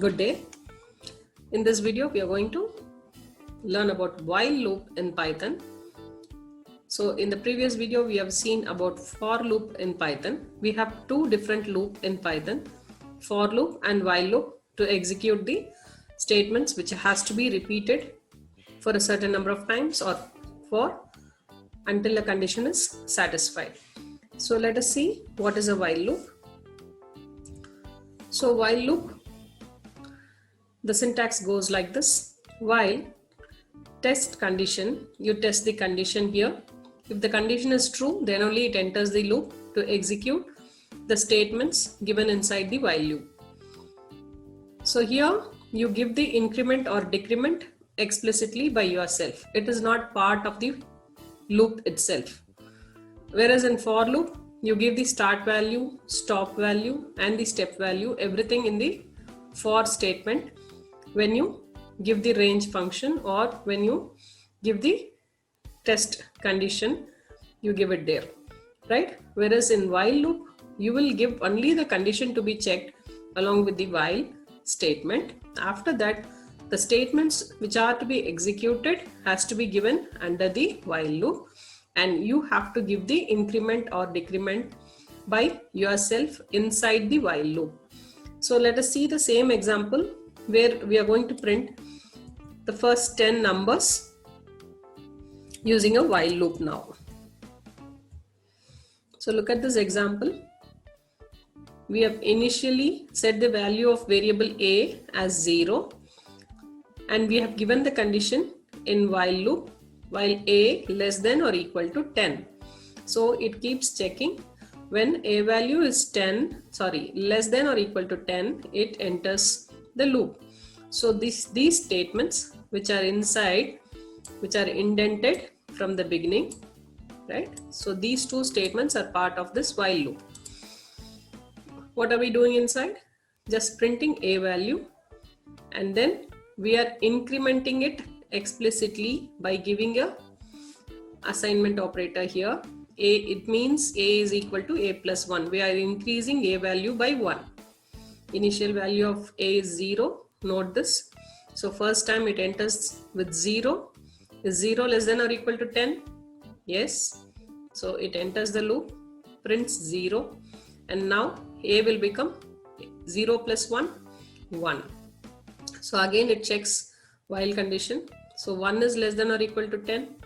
Good day. In this video, we are going to learn about while loop in Python. So in the previous video, we have seen about for loop in Python. We have two different loops in Python, for loop and while loop, to execute the statements which has to be repeated for a certain number of times or for until a condition is satisfied. So let us see what is a while loop. So while loop, the syntax goes like this. While test condition, you test the condition here. If the condition is true, then only it enters the loop to execute the statements given inside the while loop. So here you give the increment or decrement explicitly by yourself. It is not part of the loop itself. Whereas in for loop, you give the start value, stop value, and the step value, everything in the for statement when you give the range function or when you give the test condition, you give it there, right? Whereas in while loop, you will give only the condition to be checked along with the while statement. After that, the statements which are to be executed has to be given under the while loop, and you have to give the increment or decrement by yourself inside the while loop. So let us see the same example where we are going to print the first 10 numbers using a while loop now. So look at this example. We have initially set the value of variable a as 0, and we have given the condition in while loop while a less than or equal to 10. So it keeps checking. When a value is less than or equal to 10, it enters the loop. So these statements which are inside, which are indented from the beginning, right? So these two statements are part of this while loop. What are we doing inside? Just printing a value, and then we are incrementing it explicitly by giving a assignment operator here. It means a is equal to a plus 1. We are increasing a value by 1. Initial value of a is 0. Note this. So first time it enters with 0. Is 0 less than or equal to 10? Yes. So it enters the loop, prints 0, and now a will become 0 plus 1, 1. So again it checks while condition. So 1 is less than or equal to 10.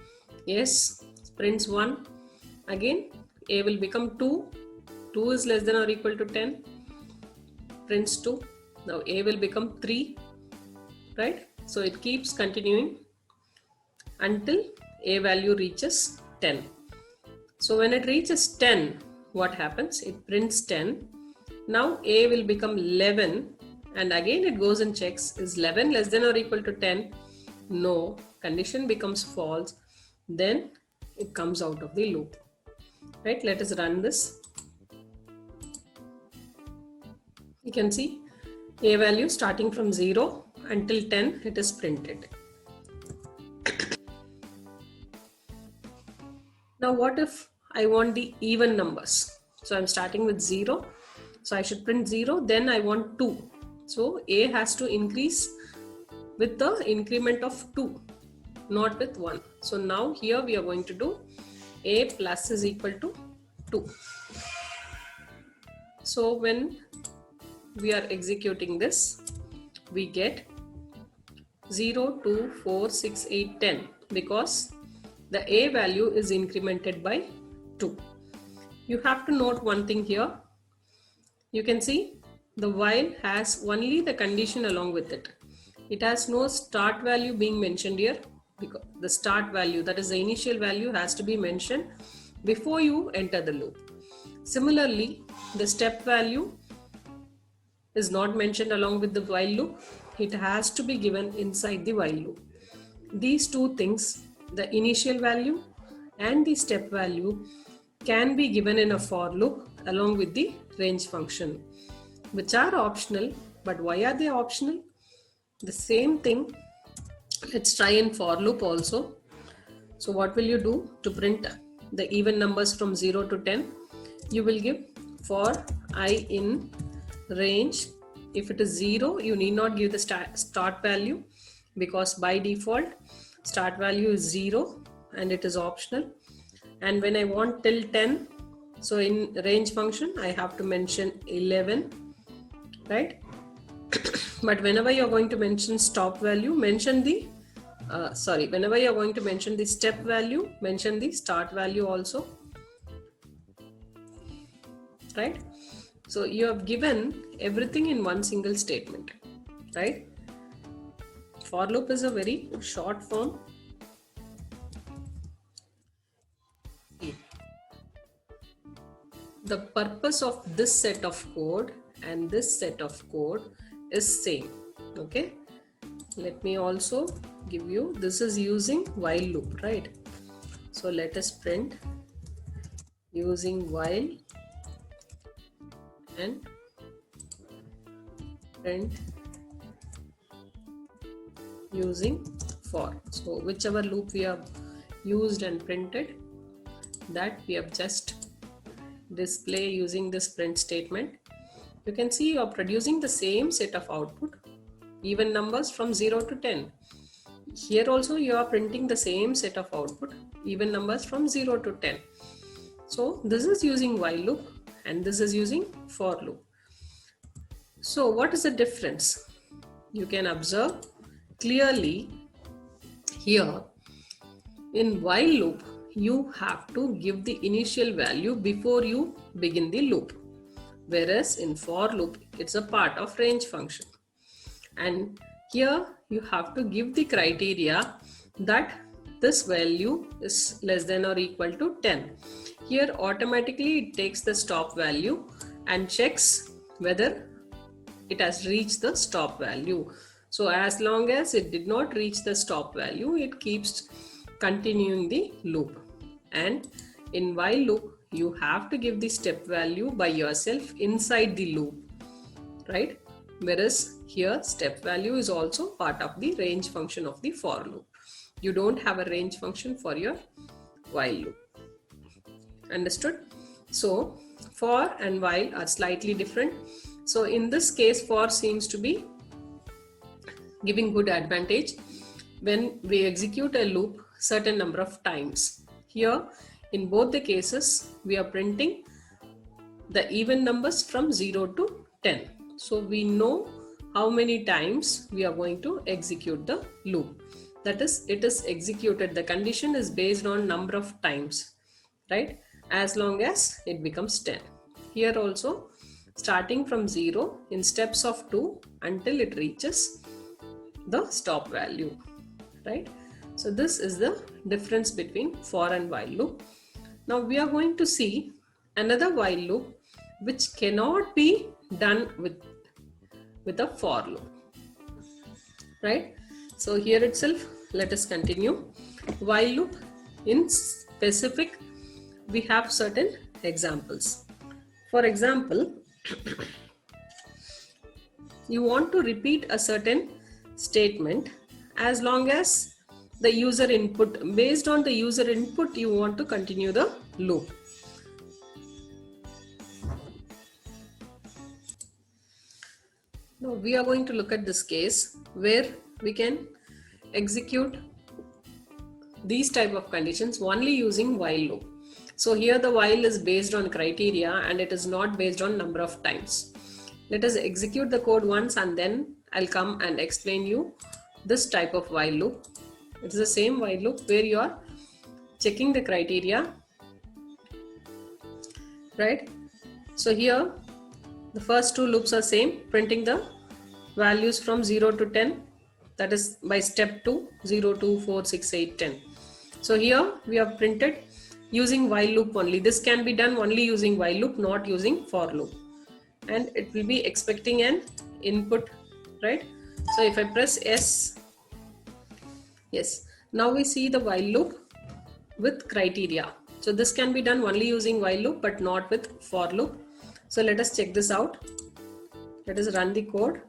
Yes. Prints 1. Again a will become 2. 2 is less than or equal to 10. Prints 2. Now a will become 3. Right? So it keeps continuing until a value reaches 10. So when it reaches 10, what happens? It prints 10. Now a will become 11, and again it goes and checks, is 11 less than or equal to 10? No. Condition becomes false. Then it comes out of the loop. Right? Let us run this. You can see a value starting from 0 until 10, it is printed. Now what if I want the even numbers? So I'm starting with 0. So I should print 0. Then I want 2. So a has to increase with the increment of 2, not with 1. So now here we are going to do a plus is equal to 2. So when we are executing this, we get 0, 2, 4, 6, 8, 10 because the a value is incremented by 2. You have to note one thing here. You can see the while has only the condition along with it. It has no start value being mentioned here, because the start value, that is the initial value, has to be mentioned before you enter the loop. Similarly, the step value is not mentioned along with the while loop. It has to be given inside the while loop. These two things, the initial value and the step value, can be given in a for loop along with the range function, which are optional. But why are they optional? The same thing, let's try in for loop also. So what will you do to print the even numbers from 0 to 10? You will give for I in range If it is 0, you need not give the start value, because by default start value is 0 and it is optional. And when I want till 10, so in range function I have to mention 11, right? But whenever you're going to mention stop value, mention the whenever you're going to mention the step value, mention the start value also, right? So you have given everything in one single statement, right? For loop is a very short form. The purpose of this set of code and this set of code is same. Okay, let me also give you, this is using while loop, right? So let us print using while and print using for. So whichever loop we have used and printed, that we have just display using this print statement. You can see you are producing the same set of output, even numbers from 0 to 10. Here also you are printing the same set of output, even numbers from 0 to 10. So this is using while loop and this is using for loop. So what is the difference? You can observe clearly here. In while loop, you have to give the initial value before you begin the loop, whereas in for loop it's a part of range function. And here you have to give the criteria that this value is less than or equal to 10. Here automatically it takes the stop value and checks whether it has reached the stop value. So as long as it did not reach the stop value, it keeps continuing the loop. And in while loop, you have to give the step value by yourself inside the loop, right? Whereas here step value is also part of the range function of the for loop. You don't have a range function for your while loop. Understood? So for and while are slightly different. So in this case, for seems to be giving good advantage when we execute a loop certain number of times. Here in both the cases we are printing the even numbers from 0 to 10. So we know how many times we are going to execute the loop. That is, it is executed, the condition is based on number of times, right? As long as it becomes 10. Here also starting from 0 in steps of 2 until it reaches the stop value, right? So this is the difference between for and while loop. Now we are going to see another while loop which cannot be done with a for loop, right? So here itself, let us continue. While loop, in specific, we have certain examples. For example, you want to repeat a certain statement as long as the user input, based on the user input, you want to continue the loop. Now we are going to look at this case where we can execute these type of conditions only using while loop. So here the while is based on criteria and it is not based on number of times. Let us execute the code once and then I'll come and explain you this type of while loop. It is the same while loop where you are checking the criteria, right? So here the first two loops are same, printing the values from 0 to 10, that is by step 2, 0, 2, 4, 6, 8, 10. So here we have printed using while loop only. This can be done only using while loop, not using for loop. And it will be expecting an input, right? So if I press S, yes, now we see the while loop with criteria. So this can be done only using while loop but not with for loop. So let us check this out. Let us run the code,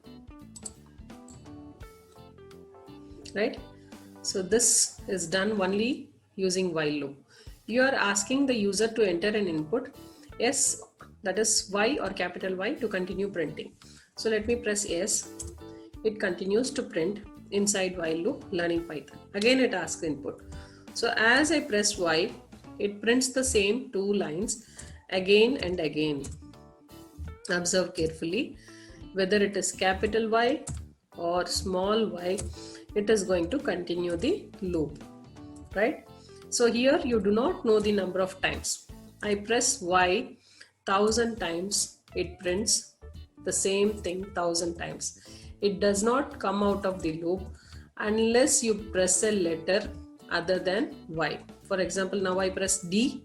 right? So this is done only using while loop. You are asking the user to enter an input S, that is Y or capital Y, to continue printing. So let me press yes. It continues to print inside while loop learning Python. Again it asks input. So as I press Y, it prints the same 2 lines again and again. Observe carefully whether it is capital Y or small y, it is going to continue the loop, right? So here you do not know the number of times. I press Y 1000 times, it prints the same thing 1000 times. It does not come out of the loop unless you press a letter other than Y. For example, now I press D,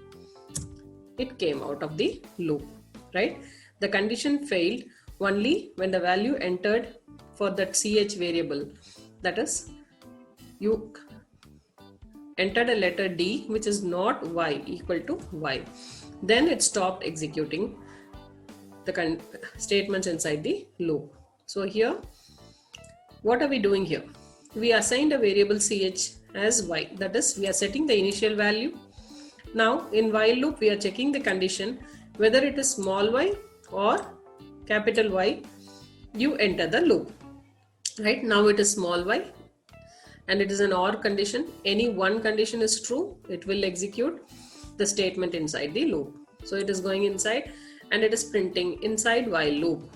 it came out of the loop, right? The condition failed only when the value entered for that ch variable, that is, you entered a letter D which is not Y equal to Y. Then it stopped executing the statements inside the loop. So here, what are we doing here? We assigned a variable ch as Y, that is, we are setting the initial value. Now in while loop we are checking the condition whether it is small y or capital Y. You enter the loop, right? Now it is small y and it is an OR condition. Any one condition is true, it will execute the statement inside the loop. So it is going inside and it is printing inside while loop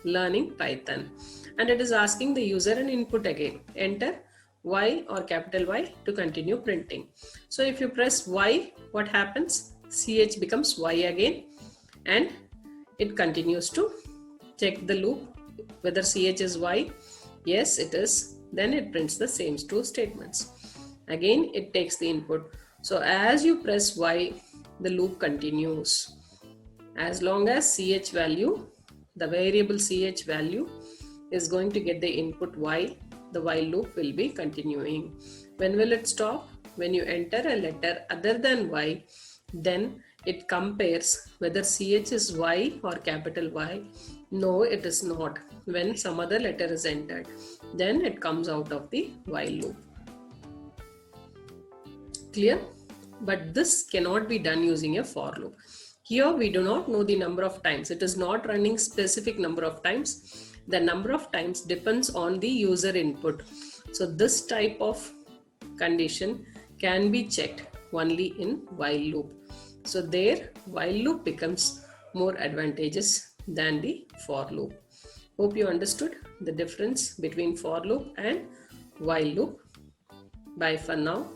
learning Python, and it is asking the user an input again, enter Y or capital Y to continue printing. So if you press Y, what happens? ch becomes Y again and it continues to check the loop whether ch is Y. Yes, it is. Then it prints the same 2 statements. Again it takes the input. So as you press Y, the loop continues. As long as ch value, the variable ch value is going to get the input Y, the while loop will be continuing. When will it stop? When you enter a letter other than Y, then it compares whether ch is Y or capital Y. No, it is not. When some other letter is entered, then it comes out of the while loop. Clear? But this cannot be done using a for loop. Here we do not know the number of times. It is not running specific number of times. The number of times depends on the user input. So this type of condition can be checked only in while loop. So there while loop becomes more advantageous than the for loop. Hope you understood the difference between for loop and while loop. Bye for now.